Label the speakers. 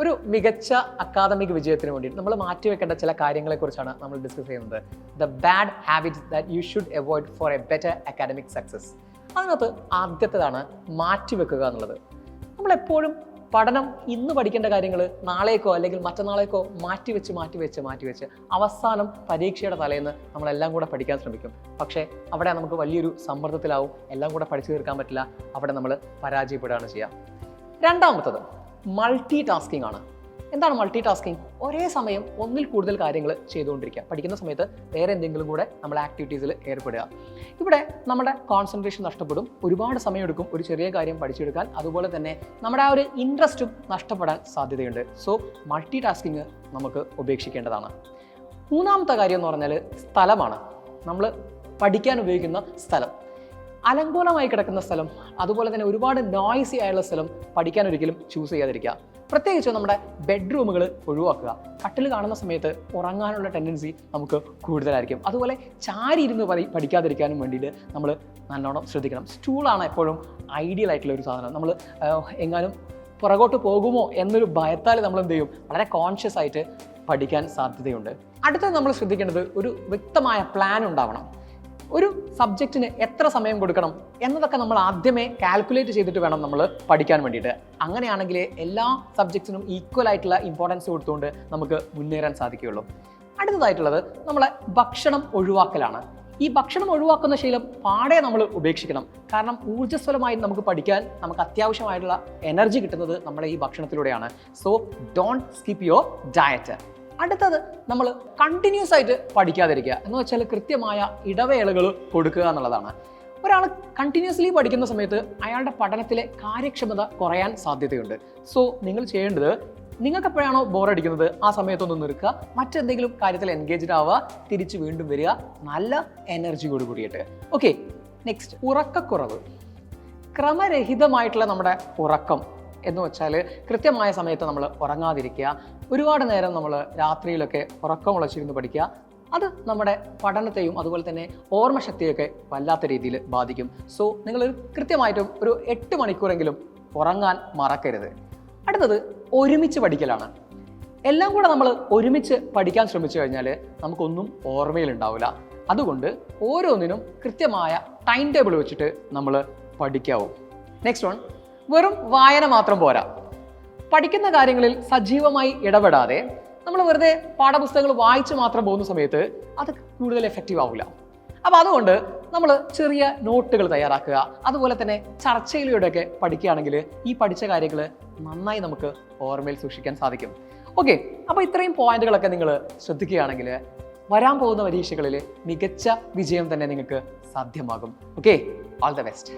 Speaker 1: ഒരു മികച്ച അക്കാദമിക് വിജയത്തിന് വേണ്ടി നമ്മൾ മാറ്റിവെക്കേണ്ട ചില കാര്യങ്ങളെക്കുറിച്ചാണ് നമ്മൾ ഡിസ്കസ് ചെയ്യുന്നത്. The bad habits that you should avoid for a better academic success. അതിനകത്ത് ആദ്യത്തേതാണ് മാറ്റിവെക്കുക എന്നുള്ളത്. നമ്മളെപ്പോഴും പഠനം ഇന്ന് പഠിക്കേണ്ട കാര്യങ്ങൾ നാളേക്കോ അല്ലെങ്കിൽ മറ്റന്നാളേക്കോ മാറ്റിവെച്ച് അവസാനം പരീക്ഷയുടെ തലേന്ന് നമ്മളെല്ലാം കൂടെ പഠിക്കാൻ ശ്രമിക്കും. പക്ഷേ അവിടെ നമുക്ക് വലിയൊരു സമ്മർദ്ദത്തിലാവും, എല്ലാം കൂടെ പഠിച്ചു തീർക്കാൻ പറ്റില്ല, അവിടെ നമ്മൾ പരാജയപ്പെടുകയാണ് ചെയ്യുക. രണ്ടാമത്തത് മൾട്ടി ടാസ്കിംഗ് ആണ്. എന്താണ് മൾട്ടി ടാസ്കിംഗ്? ഒരേ സമയം ഒന്നിൽ കൂടുതൽ കാര്യങ്ങൾ ചെയ്തുകൊണ്ടിരിക്കുക. പഠിക്കുന്ന സമയത്ത് വേറെ എന്തെങ്കിലും കൂടെ നമ്മൾ ആക്ടിവിറ്റീസിൽ ഏർപ്പെടുക. ഇവിടെ നമ്മുടെ കോൺസെൻട്രേഷൻ നഷ്ടപ്പെടും, ഒരുപാട് സമയമെടുക്കും ഒരു ചെറിയ കാര്യം പഠിച്ചെടുക്കാൻ. അതുപോലെ തന്നെ നമ്മുടെ ആ ഒരു ഇൻട്രസ്റ്റും നഷ്ടപ്പെടാൻ സാധ്യതയുണ്ട്. സോ മൾട്ടി ടാസ്കിങ് നമുക്ക് ഉപേക്ഷിക്കേണ്ടതാണ്. മൂന്നാമത്തെ കാര്യം എന്ന് പറഞ്ഞാൽ സ്ഥലമാണ്. നമ്മൾ പഠിക്കാൻ ഉപയോഗിക്കുന്ന സ്ഥലം, അലങ്കോലമായി കിടക്കുന്ന സ്ഥലം, അതുപോലെ തന്നെ ഒരുപാട് നോയ്സി ആയുള്ള സ്ഥലം പഠിക്കാൻ ഒരിക്കലും ചൂസ് ചെയ്യാതിരിക്കുക. പ്രത്യേകിച്ച് നമ്മുടെ ബെഡ്റൂമുകൾ ഒഴിവാക്കുക. കട്ടിൽ കാണുന്ന സമയത്ത് ഉറങ്ങാനുള്ള ടെൻഡൻസി നമുക്ക് കൂടുതലായിരിക്കും. അതുപോലെ ചാരി ഇരുന്ന് പഠിക്കാതിരിക്കാനും വേണ്ടിയിട്ട് നമ്മൾ നല്ലോണം ശ്രദ്ധിക്കണം. സ്റ്റൂളാണ് എപ്പോഴും ഐഡിയൽ ആയിട്ടുള്ള ഒരു സാധനം. നമ്മൾ എങ്ങാനും പുറകോട്ട് പോകുമോ എന്നൊരു ഭയത്താൽ നമ്മൾ എന്ത് ചെയ്യും, വളരെ കോൺഷ്യസ് ആയിട്ട് പഠിക്കാൻ സാധ്യതയുണ്ട്. അടുത്തത് നമ്മൾ ശ്രദ്ധിക്കേണ്ടത് ഒരു വ്യക്തമായ പ്ലാൻ ഉണ്ടാവണം. ഒരു സബ്ജക്റ്റിന് എത്ര സമയം കൊടുക്കണം എന്നതൊക്കെ നമ്മൾ ആദ്യമേ കാൽക്കുലേറ്റ് ചെയ്തിട്ട് വേണം നമ്മൾ പഠിക്കാൻ വേണ്ടിയിട്ട്. അങ്ങനെയാണെങ്കിൽ എല്ലാ സബ്ജക്റ്റിനും ഈക്വൽ ആയിട്ടുള്ള ഇമ്പോർട്ടൻസ് കൊടുത്തുകൊണ്ട് നമുക്ക് മുന്നേറാൻ സാധിക്കുകയുള്ളൂ. അടുത്തതായിട്ടുള്ളത് നമ്മളെ ഭക്ഷണം ഒഴിവാക്കലാണ്. ഈ ഭക്ഷണം ഒഴിവാക്കുന്ന ശീലം പാടെ നമ്മൾ ഉപേക്ഷിക്കണം. കാരണം ഊർജ്ജസ്വലമായി നമുക്ക് പഠിക്കാൻ നമുക്ക് അത്യാവശ്യമായിട്ടുള്ള എനർജി കിട്ടുന്നത് നമ്മുടെ ഈ ഭക്ഷണത്തിലൂടെയാണ്. So don't skip your diet. അടുത്തത് നമ്മൾ കണ്ടിന്യൂസ് ആയിട്ട് പഠിക്കാതിരിക്കുക എന്ന് വെച്ചാൽ കൃത്യമായ ഇടവേളകൾ കൊടുക്കുക എന്നുള്ളതാണ്. ഒരാൾ കണ്ടിന്യൂസ്ലി പഠിക്കുന്ന സമയത്ത് അയാളുടെ പഠനത്തിലെ കാര്യക്ഷമത കുറയാൻ സാധ്യതയുണ്ട്. സോ നിങ്ങൾ ചെയ്യേണ്ടത്, നിങ്ങൾക്ക് എപ്പോഴാണോ ബോറടിക്കുന്നത് ആ സമയത്തൊന്ന് നിൽക്കുക, മറ്റെന്തെങ്കിലും കാര്യത്തിൽ എൻഗേജ്ഡ് ആവുക, തിരിച്ച് വീണ്ടും വരിക നല്ല എനർജിയോട് കൂടിയിട്ട്. ഓക്കെ, നെക്സ്റ്റ് ഉറക്കക്കുറവ്. ക്രമരഹിതമായിട്ടുള്ള നമ്മുടെ ഉറക്കം എന്ന് വെച്ചാൽ കൃത്യമായ സമയത്ത് നമ്മൾ ഉറങ്ങാതിരിക്കുക, ഒരുപാട് നേരം നമ്മൾ രാത്രിയിലൊക്കെ ഉറക്കം ഉളച്ചിരുന്ന് പഠിക്കുക. അത് നമ്മുടെ പഠനത്തെയും അതുപോലെ തന്നെ ഓർമ്മശക്തിയൊക്കെ വല്ലാത്ത രീതിയിൽ ബാധിക്കും. സോ നിങ്ങൾ കൃത്യമായിട്ടും ഒരു 8 മണിക്കൂറെങ്കിലും ഉറങ്ങാൻ മറക്കരുത്. അടുത്തത് ഒരുമിച്ച് പഠിക്കലാണ്. എല്ലാം കൂടെ നമ്മൾ ഒരുമിച്ച് പഠിക്കാൻ ശ്രമിച്ചു കഴിഞ്ഞാൽ നമുക്കൊന്നും ഓർമ്മയിലുണ്ടാവില്ല. അതുകൊണ്ട് ഓരോന്നിനും കൃത്യമായ ടൈം ടേബിൾ വെച്ചിട്ട് നമ്മൾ പഠിക്കാവും. നെക്സ്റ്റ് വൺ, വെറും വായന മാത്രം പോരാ. പഠിക്കുന്ന കാര്യങ്ങളിൽ സജീവമായി ഇടപെടാതെ നമ്മൾ വെറുതെ പാഠപുസ്തകങ്ങൾ വായിച്ച് മാത്രം പോകുന്ന സമയത്ത് അത് കൂടുതൽ എഫക്റ്റീവ് ആവില്ല. അപ്പോൾ അതുകൊണ്ട് നമ്മൾ ചെറിയ നോട്ടുകൾ തയ്യാറാക്കുക, അതുപോലെ തന്നെ ചർച്ചയിലൂടെയൊക്കെ പഠിക്കുകയാണെങ്കിൽ ഈ പഠിച്ച കാര്യങ്ങൾ നന്നായി നമുക്ക് ഓർമ്മയിൽ സൂക്ഷിക്കാൻ സാധിക്കും. ഓക്കെ, അപ്പോൾ ഇത്രയും പോയിന്റുകളൊക്കെ നിങ്ങൾ ശ്രദ്ധിക്കുകയാണെങ്കിൽ വരാൻ പോകുന്ന പരീക്ഷകളിൽ മികച്ച വിജയം തന്നെ നിങ്ങൾക്ക് സാധ്യമാകും. Okay, all the best.